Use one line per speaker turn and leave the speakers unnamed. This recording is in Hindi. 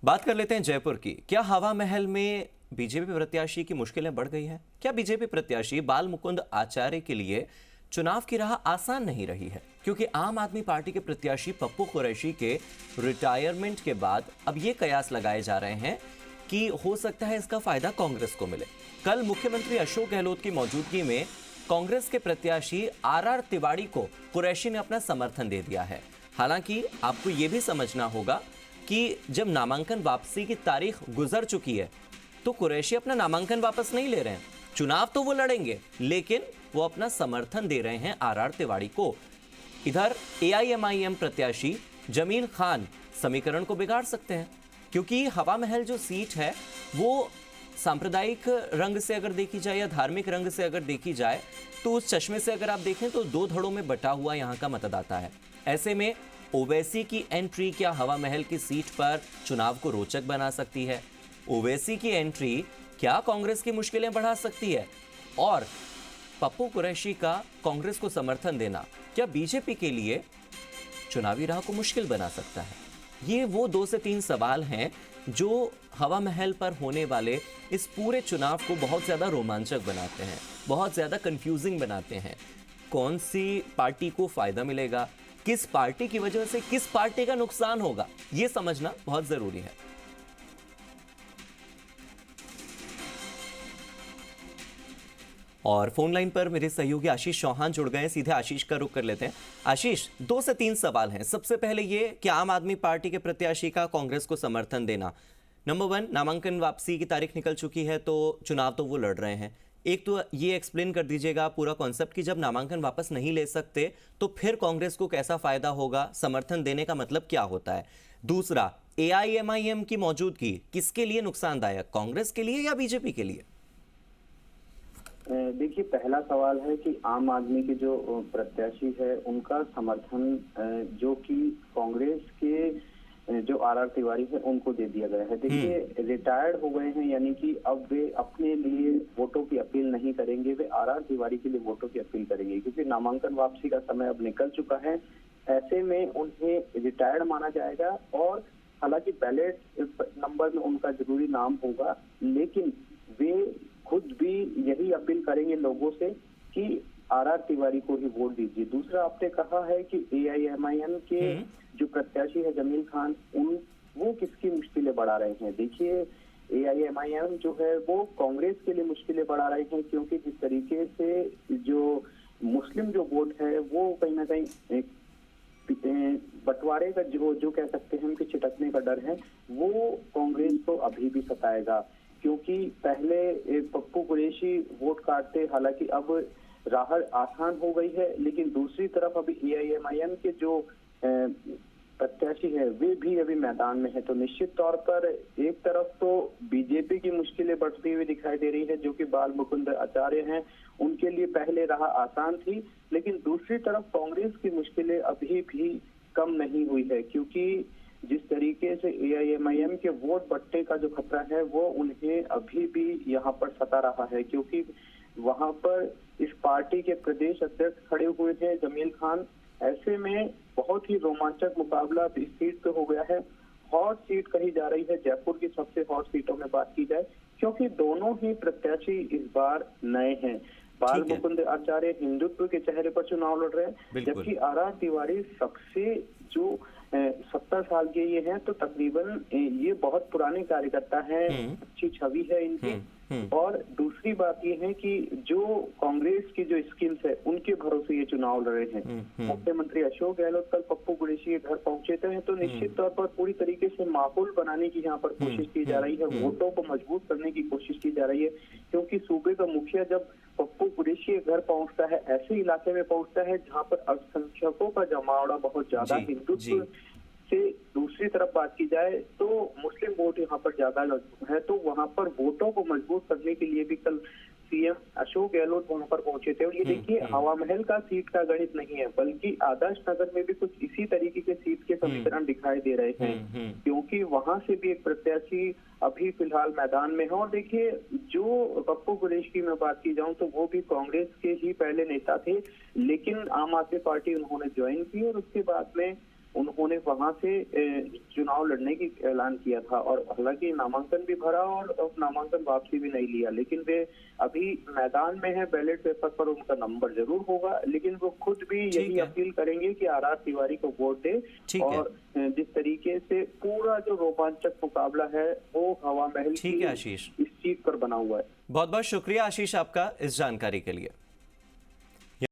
बात कर लेते हैं जयपुर की। क्या हवा महल में बीजेपी प्रत्याशी की मुश्किलें बढ़ गई हैं? क्या बीजेपी प्रत्याशी बाल मुकुंद आचार्य के लिए चुनाव की राह आसान नहीं रही है? क्योंकि आम आदमी पार्टी के प्रत्याशी पप्पू कुरैशी के रिटायरमेंट के बाद अब ये कयास लगाए जा रहे हैं कि हो सकता है इसका फायदा कांग्रेस को मिले। कल मुख्यमंत्री अशोक गहलोत की मौजूदगी में कांग्रेस के प्रत्याशी आर तिवारी को कुरैशी ने अपना समर्थन दे दिया है। हालांकि आपको यह भी समझना होगा कि जब नामांकन वापसी की तारीख गुजर चुकी है तो कुरैशी अपना नामांकन वापस नहीं ले रहे हैं। चुनाव तो वो लड़ेंगे, लेकिन वो अपना समर्थन दे रहे हैं आर तिवारी को। इधर एआईएमआईएम प्रत्याशी जमील खान समीकरण को बिगाड़ सकते हैं, क्योंकि हवा महल जो सीट है वो सांप्रदायिक रंग से अगर देखी जाए या धार्मिक रंग से अगर देखी जाए तो उस चश्मे से अगर आप देखें तो दो धड़ों में बटा हुआ यहां का मतदाता है। ऐसे में ओवैसी की एंट्री क्या हवा महल की सीट पर चुनाव को रोचक बना सकती है? ओवैसी की एंट्री क्या कांग्रेस की मुश्किलें बढ़ा सकती है? और पप्पू कुरैशी का कांग्रेस को समर्थन देना क्या बीजेपी के लिए चुनावी राह को मुश्किल बना सकता है? ये वो 2 से 3 सवाल हैं जो हवा महल पर होने वाले इस पूरे चुनाव को बहुत ज्यादा रोमांचक बनाते हैं, बहुत ज्यादा कंफ्यूजिंग बनाते हैं। कौन सी पार्टी को फायदा मिलेगा, किस पार्टी की वजह से किस पार्टी का नुकसान होगा, यह समझना बहुत जरूरी है। और फोन लाइन पर मेरे सहयोगी आशीष चौहान जुड़ गए हैं। सीधे आशीष का रुख कर लेते हैं। आशीष, 2 से 3 सवाल हैं। सबसे पहले ये कि आम आदमी पार्टी के प्रत्याशी का कांग्रेस को समर्थन देना। नंबर 1, नामांकन वापसी की तारीख निकल चुकी है तो चुनाव तो वो लड़ रहे हैं। एक तो ये एक्सप्लेन कर दीजिएगा पूरा कॉन्सेप्ट कि जब नामांकन वापस नहीं ले सकते तो फिर कांग्रेस को कैसा फायदा होगा, समर्थन देने का मतलब क्या होता है? दूसरा, एआईएमआईएम की मौजूदगी किसके लिए नुकसानदायक, कांग्रेस के लिए या बीजेपी के लिए?
देखिए, पहला सवाल है कि आम आदमी के जो प्रत्याशी है उनका समर्थन जो कि कांग्रेस के जो आर तिवारी है उनको दे दिया गया है। देखिए, रिटायर्ड हो गए हैं, यानी कि अब वे अपने लिए वोटों की अपील नहीं करेंगे, वे आर तिवारी के लिए वोटों की अपील करेंगे, क्योंकि नामांकन वापसी का समय अब निकल चुका है। ऐसे में उन्हें रिटायर्ड माना जाएगा और हालांकि बैलेट नंबर में उनका जरूरी नाम होगा, लेकिन वे खुद भी यही अपील करेंगे लोगों से कि आर तिवारी को ही वोट दीजिए। दूसरा, आपने कहा है कि एआईएमआईएम के जो प्रत्याशी है जमील खान, वो किसकी मुश्किलें बढ़ा रहे हैं? देखिए, एआईएमआईएम जो है वो कांग्रेस के लिए मुश्किलें बढ़ा रहे हैं, क्योंकि जिस तरीके से जो मुस्लिम जो वोट है वो कहीं ना कहीं बंटवारे का जो कह सकते हैं कि छिटकने का डर है, वो कांग्रेस को अभी भी सताएगा। क्योंकि पहले पप्पू कुरैशी वोट काटते, हालांकि अब राह आसान हो गई है, लेकिन दूसरी तरफ अभी एआईएमआईएम के जो प्रत्याशी है वे भी अभी मैदान में है। तो निश्चित तौर पर एक तरफ तो बीजेपी की मुश्किलें बढ़ती हुई दिखाई दे रही है, जो कि बाल मुकुंद आचार्य हैं, उनके लिए पहले राह आसान थी, लेकिन दूसरी तरफ कांग्रेस की मुश्किलें अभी भी कम नहीं हुई है, क्योंकि जिस तरीके से एआईएमआईएम के वोट बंटने का जो खतरा है वो उन्हें अभी भी यहाँ पर सता रहा है, क्योंकि वहां पर इस पार्टी के प्रदेश अध्यक्ष खड़े हुए हैं जमील खान। ऐसे में बहुत ही रोमांचक मुकाबला इस सीट पे हो गया है। हॉट सीट कही जा रही है, जयपुर की सबसे हॉट सीटों में बात की जाए, क्योंकि दोनों ही प्रत्याशी इस बार नए हैं। बाल मुकुंद आचार्य हिंदुत्व के चेहरे पर चुनाव लड़ रहे हैं, जबकि आर तिवारी सबसे जो 70 साल के ये हैं, तो तकरीबन ये बहुत पुराने कार्यकर्ता हैं, अच्छी छवि है इनकी। और दूसरी बात ये है कि जो कांग्रेस की जो स्किल्स है उनके भरोसे ये चुनाव लड़ रहे हैं। मुख्यमंत्री अशोक गहलोत कल पप्पू कुरैशी के घर पहुंचे थे, तो निश्चित तौर पर पूरी तरीके से माहौल बनाने की यहाँ पर कोशिश की जा रही है, वोटों को मजबूत करने की कोशिश की जा रही है, क्योंकि सूबे का मुखिया जब पप्पू कुरैशी के घर पहुंचता है, ऐसे इलाके में पहुंचता है जहाँ पर अल्पसंख्यकों का जमावड़ा बहुत ज्यादा, हिंदुत्व से दूसरी तरफ बात की जाए तो मुस्लिम वोट यहाँ पर ज्यादा है, तो वहाँ पर वोटों को मजबूत करने के लिए भी कल सीएम अशोक गहलोत वहाँ पर पहुंचे थे। और ये देखिए, हवा महल का सीट का गणित नहीं है, बल्कि आदर्श नगर में भी कुछ इसी तरीके के सीट के समीकरण दिखाई दे रहे हैं, क्योंकि वहां से भी एक प्रत्याशी अभी फिलहाल मैदान में है। और देखिए, जो पप्पू कुरैशी की मैं बात की जाऊं तो वो भी कांग्रेस के ही पहले नेता थे, लेकिन आम आदमी पार्टी उन्होंने ज्वाइन की और उसके बाद में उन्होंने वहां से चुनाव लड़ने की ऐलान किया था, और हालांकि नामांकन भी भरा और नामांकन वापसी भी नहीं लिया, लेकिन वे अभी मैदान में है। बैलेट पेपर पर उनका नंबर जरूर होगा, लेकिन वो खुद भी यही अपील करेंगे कि आर तिवारी को वोट दे। और जिस तरीके से पूरा जो रोमांचक मुकाबला है वो हवा महल की
आशीष
इस सीट पर बना हुआ है।
बहुत बहुत शुक्रिया आशीष आपका इस जानकारी के लिए।